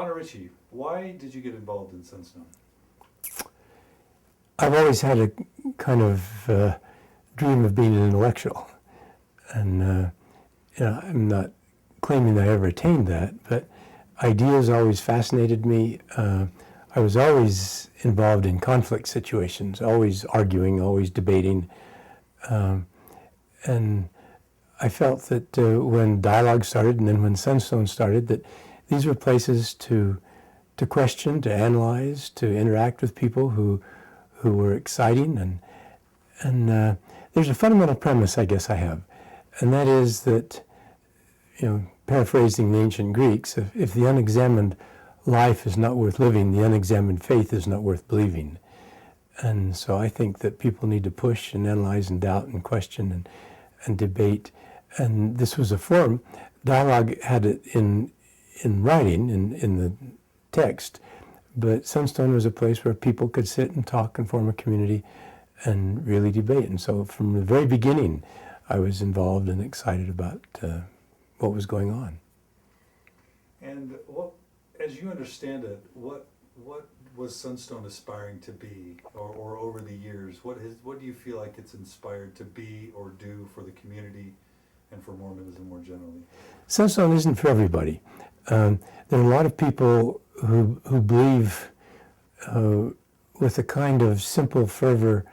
Honor Ritchie, why did you get involved in Sunstone? I've always had a kind of dream of being an intellectual, and I'm not claiming that I ever attained that, but ideas always fascinated me. I was always involved in conflict situations, always arguing, always debating, and I felt that when dialogue started and then when Sunstone started, that these were places to question, to analyze, to interact with people who were exciting, and there's a fundamental premise I guess I have, and that is that, paraphrasing the ancient Greeks, if the unexamined life is not worth living, the unexamined faith is not worth believing. And so I think that people need to push and analyze and doubt and question and debate. And this was a forum. Dialogue had it in writing, in the text, but Sunstone was a place where people could sit and talk and form a community and really debate. And so from the very beginning, I was involved and excited about what was going on. And as you understand it, what was Sunstone aspiring to be, or over the years, what do you feel like it's inspired to be or do for the community and for Mormonism more generally? Sunstone isn't for everybody. There are a lot of people who believe with a kind of simple fervor,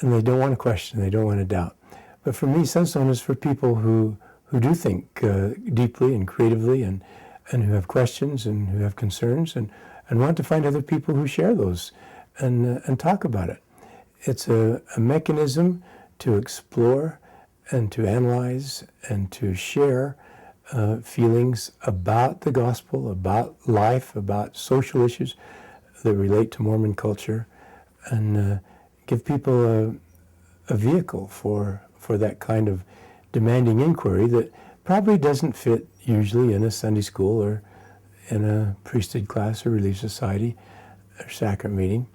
and they don't want to question, they don't want to doubt. But for me, Sunstone is for people who do think deeply and creatively, and who have questions and who have concerns, and want to find other people who share those and talk about it. It's a mechanism to explore and to analyze and to share feelings about the gospel, about life, about social issues that relate to Mormon culture, and give people a vehicle for that kind of demanding inquiry that probably doesn't fit usually in a Sunday school or in a priesthood class or relief society or sacrament meeting.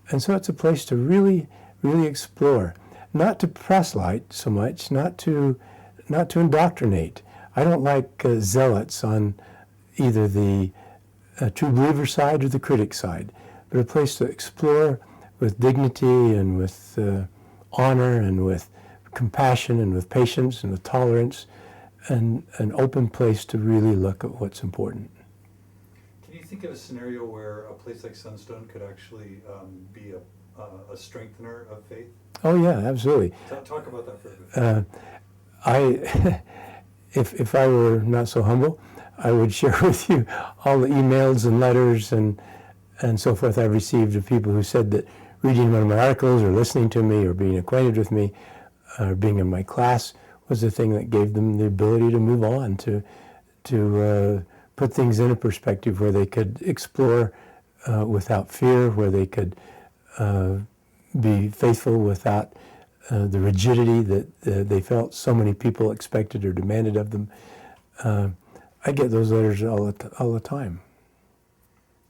And so it's a place to really, really explore, not to proselyte so much, not to indoctrinate. I don't like zealots on either the true believer side or the critic side, but a place to explore with dignity and with honor and with compassion and with patience and with tolerance, and an open place to really look at what's important. Can you think of a scenario where a place like Sunstone could actually be a strengthener of faith? Oh yeah, absolutely. Talk about that for a bit. If I were not so humble, I would share with you all the emails and letters and so forth I've received of people who said that reading one of my articles or listening to me or being acquainted with me or being in my class was the thing that gave them the ability to move on, to put things in a perspective where they could explore without fear, where they could be faithful without the rigidity that they felt so many people expected or demanded of them. I get those letters all the time.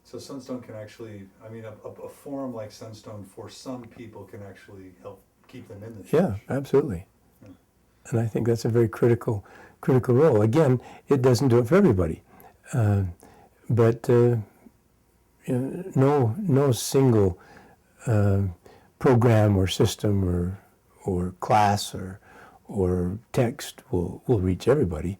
So Sunstone can actually, a forum like Sunstone for some people can actually help keep them in the church. Yeah, absolutely. Yeah. And I think that's a very critical role. Again, it doesn't do it for everybody. But no single program or system or class or text will reach everybody.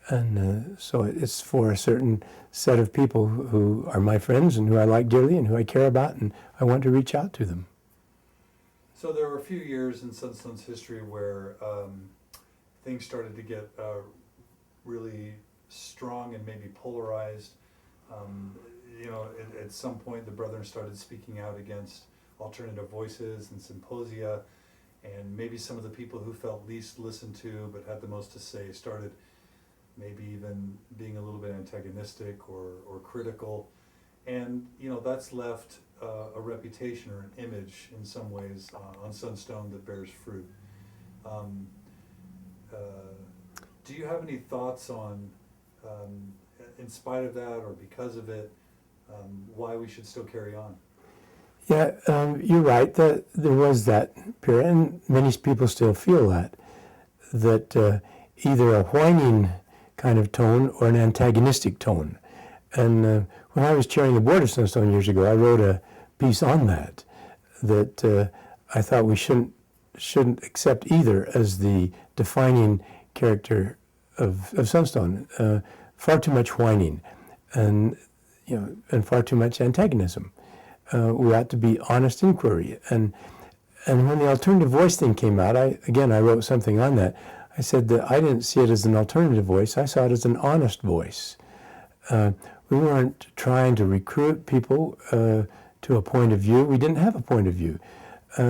And so it's for a certain set of people who are my friends and who I like dearly and who I care about, and I want to reach out to them. So there were a few years in Sunstone's history where things started to get really strong and maybe polarized. At some point the Brethren started speaking out against alternative voices and symposia, and maybe some of the people who felt least listened to but had the most to say started maybe even being a little bit antagonistic or critical. And that's left a reputation or an image in some ways on Sunstone that bears fruit. Do you have any thoughts on, in spite of that or because of it, why we should still carry on? Yeah, you're right. There was that period, and many people still feel that either a whining kind of tone or an antagonistic tone. And when I was chairing the board of Sunstone years ago, I wrote a piece on that I thought we shouldn't accept either as the defining character of Sunstone. Far too much whining, and far too much antagonism. We ought to be honest inquiry. And when the alternative voice thing came out, I wrote something on that. I said that I didn't see it as an alternative voice. I saw it as an honest voice. We weren't trying to recruit people to a point of view. We didn't have a point of view.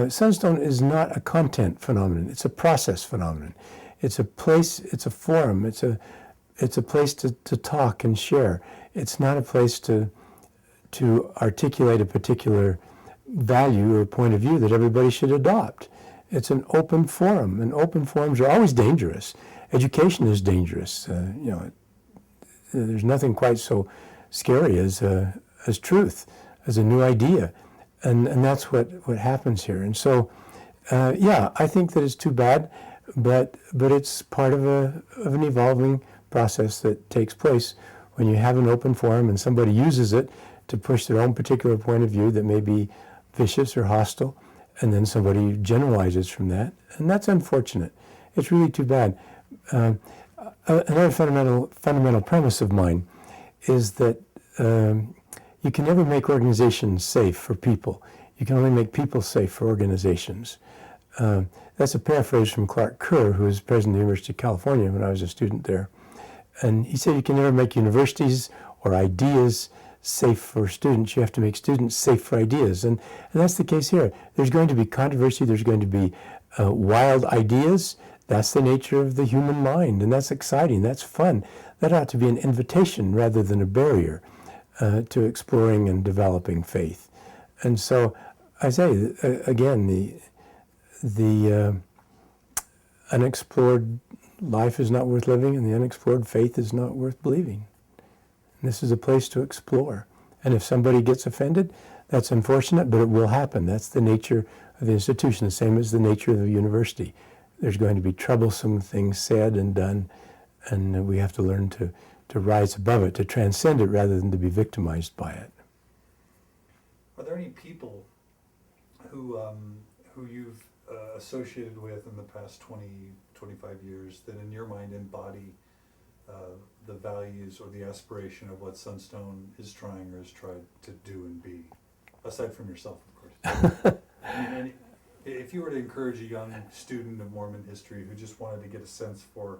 Sunstone is not a content phenomenon. It's a process phenomenon. It's a place, it's a forum, it's a place to talk and share. It's not a place to articulate a particular value or point of view that everybody should adopt. It's an open forum, and open forums are always dangerous. Education is dangerous. There's nothing quite so scary as truth, as a new idea, and that's what happens here. And so, I think that it's too bad, but it's part of an evolving process that takes place when you have an open forum and somebody uses it to push their own particular point of view that may be vicious or hostile, and then somebody generalizes from that, and that's unfortunate. It's really too bad. Another fundamental premise of mine is that you can never make organizations safe for people. You can only make people safe for organizations. That's a paraphrase from Clark Kerr, who was president of the University of California when I was a student there. And he said you can never make universities or ideas safe for students. You have to make students safe for ideas. And that's the case here. There's going to be controversy. There's going to be wild ideas. That's the nature of the human mind, and that's exciting. That's fun. That ought to be an invitation rather than a barrier to exploring and developing faith. And so I say, again, the unexplored life is not worth living, and the unexplored faith is not worth believing. And this is a place to explore. And if somebody gets offended, that's unfortunate, but it will happen. That's the nature of the institution, the same as the nature of the university. There's going to be troublesome things said and done, and we have to learn to rise above it, to transcend it rather than to be victimized by it. Are there any people who you've associated with in the past 20, 25 years that in your mind embody the values or the aspiration of what Sunstone is trying or has tried to do and be, aside from yourself, of course? I mean, if you were to encourage a young student of Mormon history who just wanted to get a sense for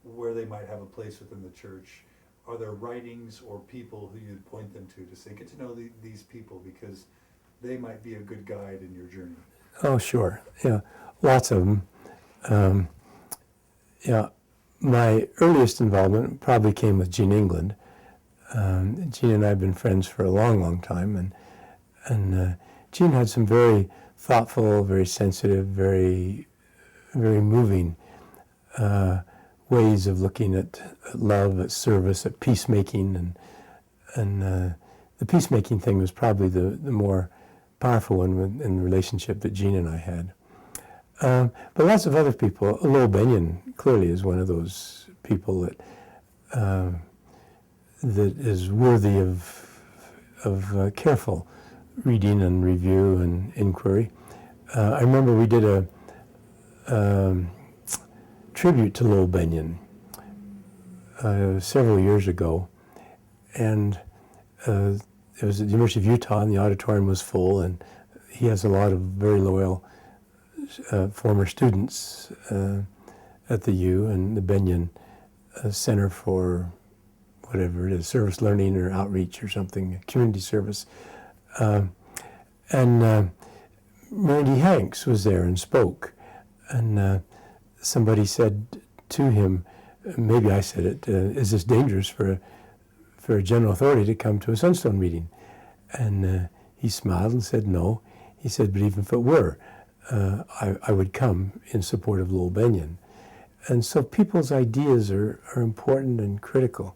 where they might have a place within the church, are there writings or people who you'd point them to say, get to know these people because they might be a good guide in your journey? Oh, sure. Yeah, lots of them. My earliest involvement probably came with Gene England. Gene and I have been friends for a long, long time, and Gene had some very thoughtful, very sensitive, very, very moving ways of looking at love, at service, at peacemaking, and the peacemaking thing was probably the more powerful one in the relationship that Gene and I had. But lots of other people. Lowell Benyon clearly is one of those people that is worthy of careful reading and review and inquiry. I remember we did a tribute to Lowell Benyon several years ago, and it was at the University of Utah, and the auditorium was full, and he has a lot of very loyal former students at the U, and the Benyon Center for whatever it is, service learning or outreach or something, community service. And Randy Hanks was there and spoke, and somebody said to him, maybe I said it, is this dangerous for a general authority to come to a Sunstone meeting? And he smiled and said no. He said, but even if it were, I would come in support of Lowell Benyon. And so people's ideas are important and critical.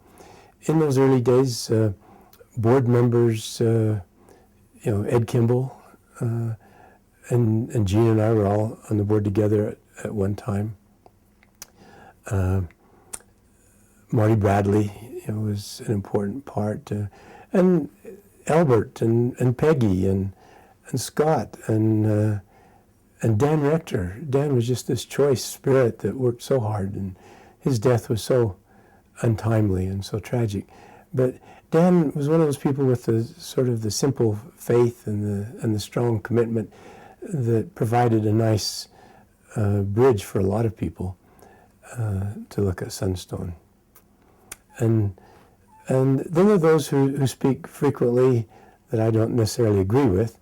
In those early days, board members, Ed Kimball and Gene and I were all on the board together at one time. Marty Bradley, was an important part. And Albert and Peggy and Scott and Dan Rector. Dan was just this choice spirit that worked so hard, and his death was so untimely and so tragic. But Dan was one of those people with the sort of the simple faith and the strong commitment that provided a nice bridge for a lot of people to look at Sunstone. And then there are those who speak frequently that I don't necessarily agree with,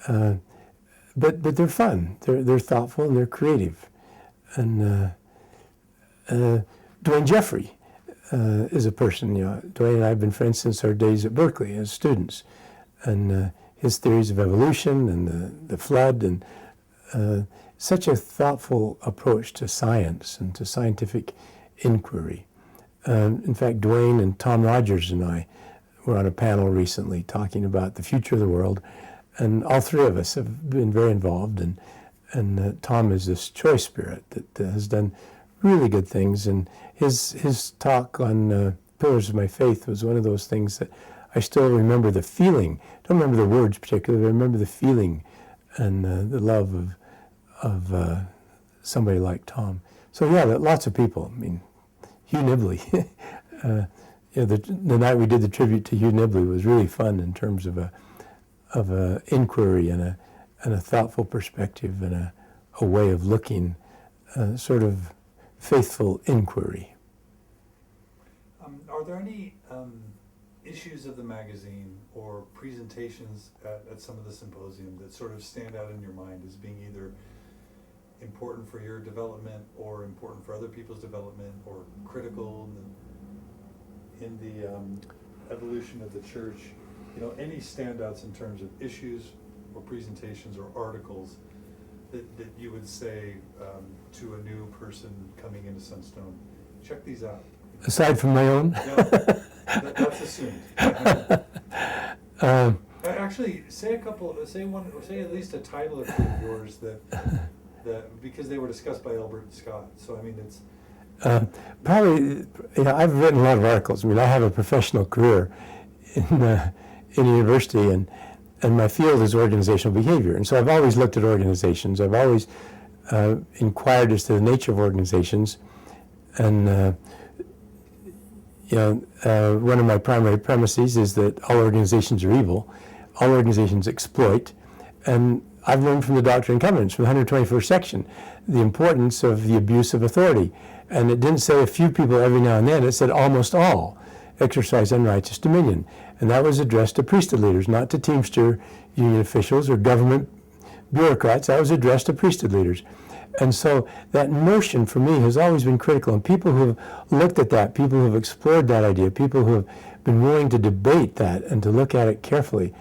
but they're fun. They're thoughtful and they're creative. And Dwayne Jeffrey is a person. Dwayne and I have been friends since our days at Berkeley as students, and his theories of evolution and the flood and such a thoughtful approach to science and to scientific inquiry. In fact, Dwayne and Tom Rogers and I were on a panel recently talking about the future of the world, and all three of us have been very involved, and Tom is this choice spirit that has done really good things, and his talk on Pillars of My Faith was one of those things that I still remember the feeling. I don't remember the words particularly, but I remember the feeling and the love of somebody like Tom. So yeah, lots of people. I mean, Hugh Nibley. The night we did the tribute to Hugh Nibley was really fun in terms of a inquiry and a thoughtful perspective and a way of looking, sort of faithful inquiry. Are there any issues of the magazine or presentations at some of the symposium that sort of stand out in your mind as being either important for your development or important for other people's development or critical in the evolution of the church? Any standouts in terms of issues or presentations or articles that you would say to a new person coming into Sunstone, check these out? Aside from my own? No, that's assumed. Actually, say at least a title or two of yours that because they were discussed by Albert and Scott. So I mean, it's probably. I've written a lot of articles. I mean, I have a professional career in university, and my field is organizational behavior, and so I've always looked at organizations. I've always inquired as to the nature of organizations, and one of my primary premises is that all organizations are evil, all organizations exploit, and I've learned from the Doctrine and Covenants, from the 121st section, the importance of the abuse of authority. And it didn't say a few people every now and then, it said almost all exercise unrighteous dominion. And that was addressed to priesthood leaders, not to Teamster union officials or government bureaucrats. That was addressed to priesthood leaders. And so that notion for me has always been critical. And people who have looked at that, people who have explored that idea, people who have been willing to debate that and to look at it carefully,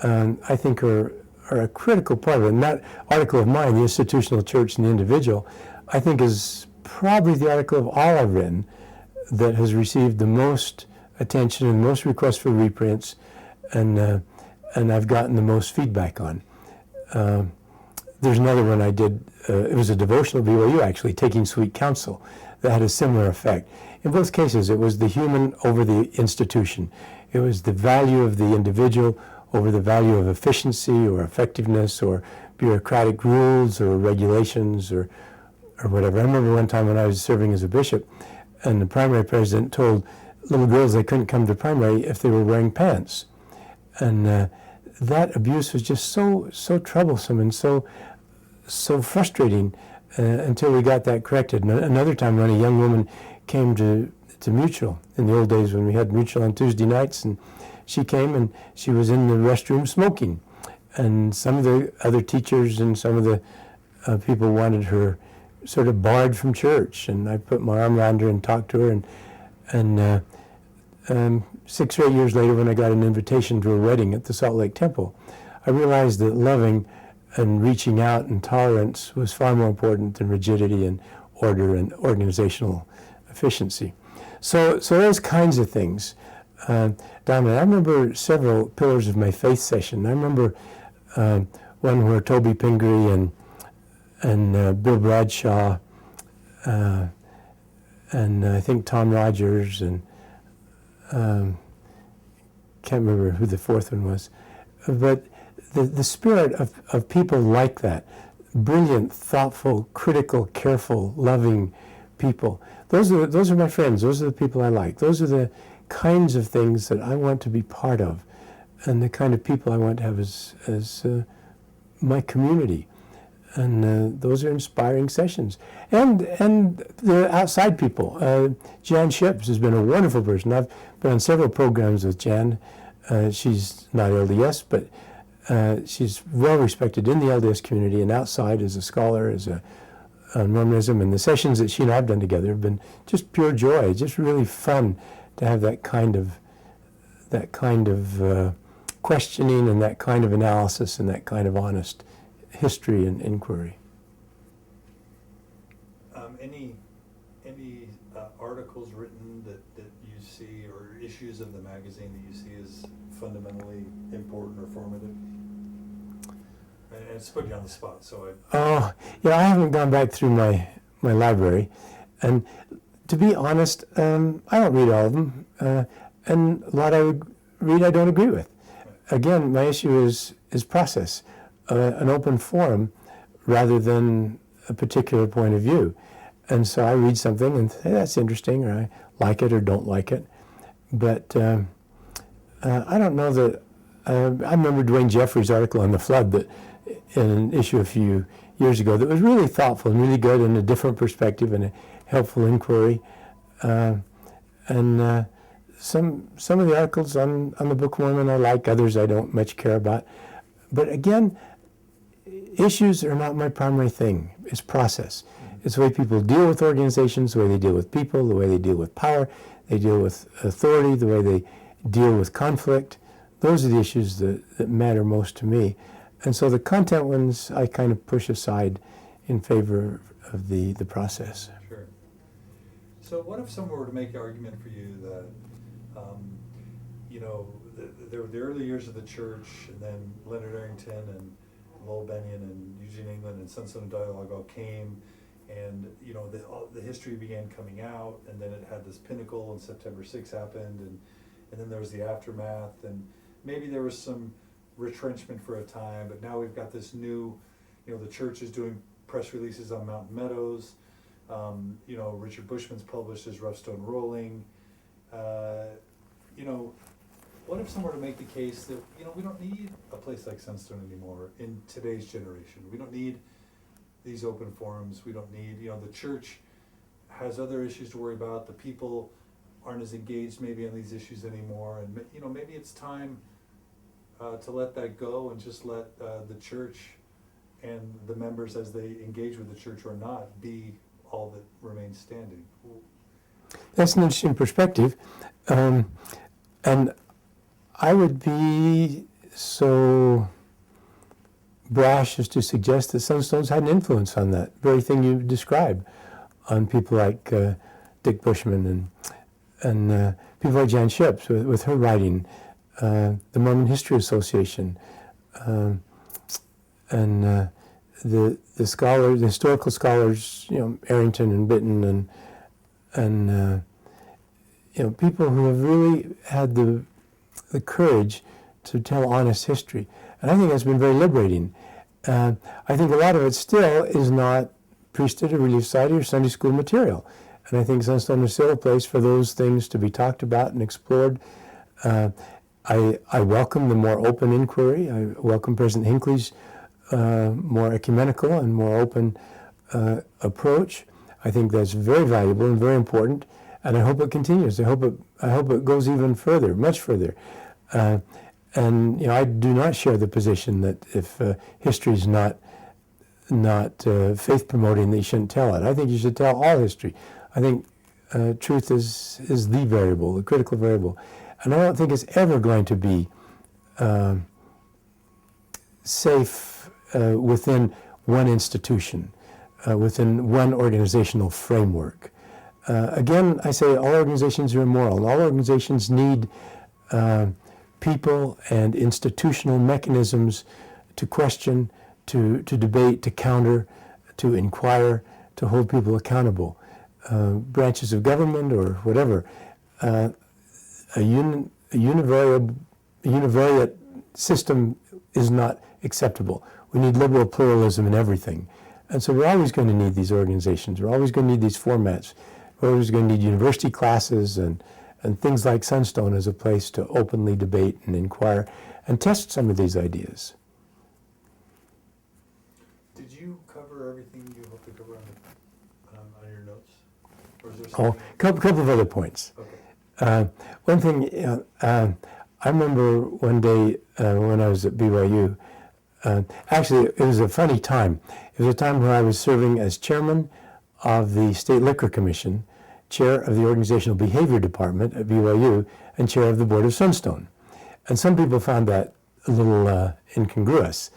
I think are a critical part of it. And that article of mine, The Institutional Church and the Individual, I think is probably the article of all I've written that has received the most attention and the most requests for reprints, and I've gotten the most feedback on. There's another one I did, it was a devotional BYU actually, Taking Sweet Counsel, that had a similar effect. In both cases, it was the human over the institution. It was the value of the individual over the value of efficiency or effectiveness or bureaucratic rules or regulations or whatever. I remember one time when I was serving as a bishop, and the primary president told little girls they couldn't come to primary if they were wearing pants. And that abuse was just so troublesome and so frustrating until we got that corrected. And another time when a young woman came to Mutual, in the old days when we had Mutual on Tuesday nights, and she came and she was in the restroom smoking. And some of the other teachers and some of the people wanted her sort of barred from church. And I put my arm around her and talked to her. And 6 or 8 years later, when I got an invitation to a wedding at the Salt Lake Temple, I realized that loving and reaching out and tolerance was far more important than rigidity and order and organizational efficiency. So those kinds of things. Dominic, I remember several Pillars of My Faith session. I remember one where Toby Pingree and Bill Bradshaw and I think Tom Rogers and can't remember who the fourth one was, but the spirit of people like that, brilliant, thoughtful, critical, careful, loving people. Those are my friends. Those are the people I like. Those are the kinds of things that I want to be part of, and the kind of people I want to have as my community. And those are inspiring sessions. And the outside people. Jan Ships has been a wonderful person. I've been on several programs with Jan. She's not LDS, but she's well respected in the LDS community and outside as a scholar, as on Mormonism. And the sessions that she and I have done together have been just pure joy, just really fun to have that kind of questioning and that kind of analysis and that kind of honest history and inquiry. Any articles written that you see, or issues of the magazine that you see as fundamentally important or formative? And it's put you on the spot, so Oh, yeah, I haven't gone back through my library, and to be honest, I don't read all of them, and a lot I would read I don't agree with. Again, my issue is process. An open forum rather than a particular point of view. And so I read something and say, that's interesting, or I like it or don't like it. But I don't know that, I remember Dwayne Jeffries' article on the flood that in an issue a few years ago that was really thoughtful and really good and a different perspective and a helpful inquiry. And some of the articles on the Book of Mormon I like, others I don't much care about. But again, issues are not my primary thing. It's process. It's the way people deal with organizations, the way they deal with people, the way they deal with power, they deal with authority, the way they deal with conflict. Those are the issues that matter most to me. And so the content ones I kind of push aside in favor of the process. Sure. So what if someone were to make the argument for you that, there were the early years of the church, and then Leonard Arrington and Lowell Bennion and Eugene England and Sunstone Dialogue all came, and the history began coming out, and then it had this pinnacle, and September 6th happened, and then there was the aftermath, and maybe there was some retrenchment for a time, but now we've got this new, the church is doing press releases on Mountain Meadows. Richard Bushman's published his Rough Stone Rolling. What if someone were to make the case that, we don't need a place like Sunstone anymore in today's generation? We don't need these open forums. We don't need, the church has other issues to worry about. The people aren't as engaged maybe on these issues anymore. And, maybe it's time to let that go and just let the church and the members, as they engage with the church or not, be all that remains standing. That's an interesting perspective. And I would be so brash as to suggest that Sunstone's had an influence on that very thing you describe, on people like Dick Bushman and people like Jan Ships with her writing, the Mormon History Association, and the historical scholars, Arrington and Bitten and people who have really had the courage to tell honest history. And I think that's been very liberating. I think a lot of it still is not priesthood or relief society or Sunday school material. And I think Sunstone is still a place for those things to be talked about and explored. I welcome the more open inquiry. I welcome President Hinckley's more ecumenical and more open approach. I think that's very valuable and very important, and I hope it continues. I hope it goes even further, much further. And I do not share the position that if history is not faith promoting, that you shouldn't tell it. I think you should tell all history. I think truth is the variable, the critical variable, and I don't think it's ever going to be safe within one institution, within one organizational framework. Again, I say all organizations are immoral, and all organizations need people and institutional mechanisms to question, to debate, to counter, to inquire, to hold people accountable. Branches of government or whatever. a univariate system is not acceptable. We need liberal pluralism in everything. And so we're always going to need these organizations. We're always going to need these formats. We're always going to need university classes and things like Sunstone as a place to openly debate and inquire and test some of these ideas. Did you cover everything you hope to cover on your notes? Or is there Oh, something? couple of other points. Okay. One thing, I remember one day when I was at BYU, actually it was a funny time. It was a time where I was serving as chairman of the State Liquor Commission, chair of the Organizational Behavior Department at BYU, and chair of the board of Sunstone. And some people found that a little incongruous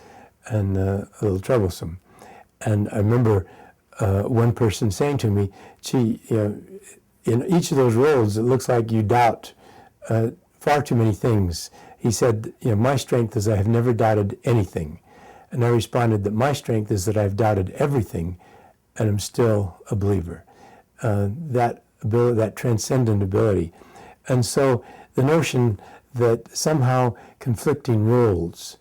and a little troublesome. And I remember one person saying to me, gee, in each of those roles, it looks like you doubt far too many things. He said, my strength is I have never doubted anything. And I responded that my strength is that I've doubted everything and I'm still a believer. That ability, that transcendent ability. And so the notion that somehow conflicting roles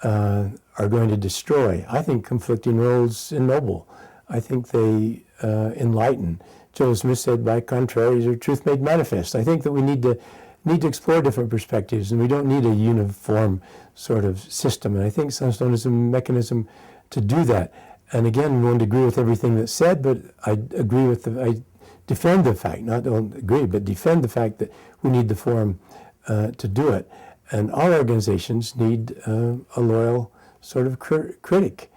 are going to destroy, I think conflicting roles ennoble. I think they enlighten. Joseph Smith said, by contrary, your truth made manifest. I think that we need to explore different perspectives, and we don't need a uniform sort of system. And I think Sunstone is a mechanism to do that. And again, we won't agree with everything that's said, but I defend the fact, not don't agree, but defend the fact that we need the forum to do it. And all organizations need a loyal sort of critic.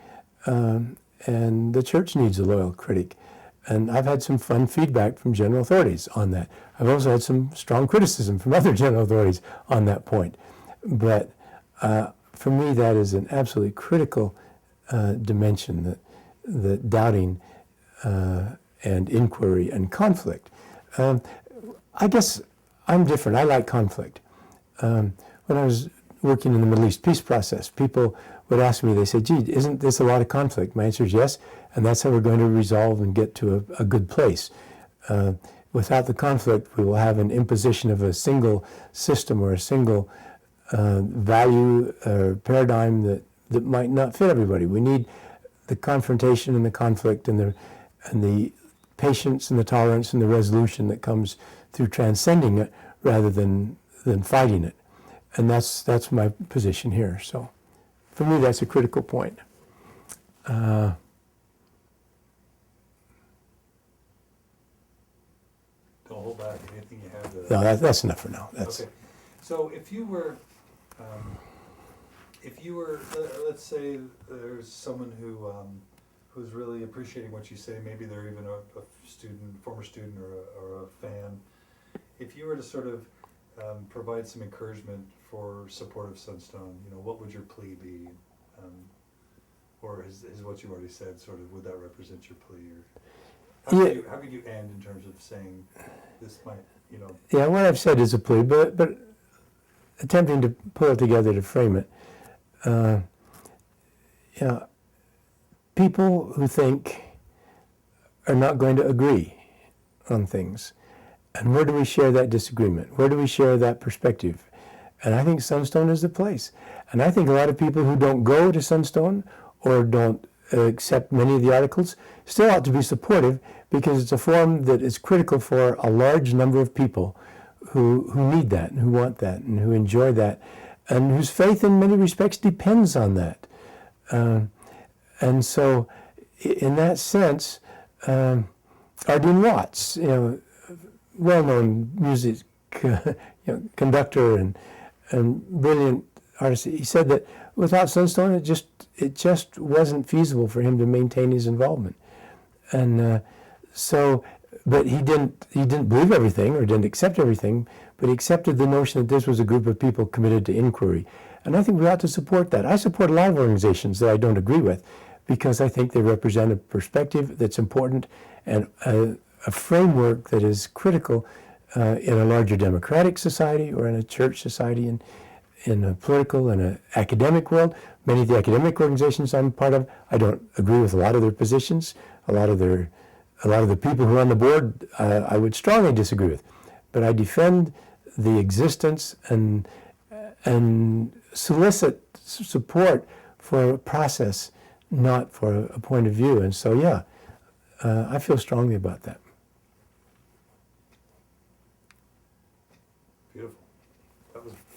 And the church needs a loyal critic. And I've had some fun feedback from general authorities on that. I've also had some strong criticism from other general authorities on that point. But for me, that is an absolutely critical dimension, that doubting and inquiry and conflict. I guess I'm different. I like conflict. When I was working in the Middle East peace process, people would ask me, they say, gee, isn't this a lot of conflict? My answer is yes, and that's how we're going to resolve and get to a good place. Without the conflict, we will have an imposition of a single system or a single value or paradigm that might not fit everybody. We need the confrontation and the conflict and the patience and the tolerance and the resolution that comes through transcending it rather than fighting it. And that's my position here. So for me, that's a critical point. Don't hold back anything you have to. No, that's enough for now. That's Okay. So if you were, let's say there's someone who's really appreciating what you say, maybe they're even a student, former student, or a fan. If you were to sort of provide some encouragement for support of Sunstone, what would your plea be? Or is what you already said sort of, would that represent your plea? Or how could you end in terms of saying this might, Yeah, what I've said is a plea, but attempting to pull it together to frame it. People who think are not going to agree on things. And where do we share that disagreement? Where do we share that perspective? And I think Sunstone is the place. And I think a lot of people who don't go to Sunstone or don't accept many of the articles still ought to be supportive, because it's a forum that is critical for a large number of people who need that and who want that and who enjoy that and whose faith in many respects depends on that. And so in that sense, Ardeen Watts, well-known music conductor and brilliant artist, he said that without Sunstone, it just wasn't feasible for him to maintain his involvement. And but he didn't believe everything or didn't accept everything, but he accepted the notion that this was a group of people committed to inquiry. And I think we ought to support that. I support a lot of organizations that I don't agree with, because I think they represent a perspective that's important and a framework that is critical in a larger democratic society or in a church society, in a political and an academic world. Many of the academic organizations I'm part of, I don't agree with a lot of their positions. A lot of the people who are on the board, I would strongly disagree with. But I defend the existence and solicit support for a process, not for a point of view. And so, yeah, I feel strongly about that. Beautiful. That was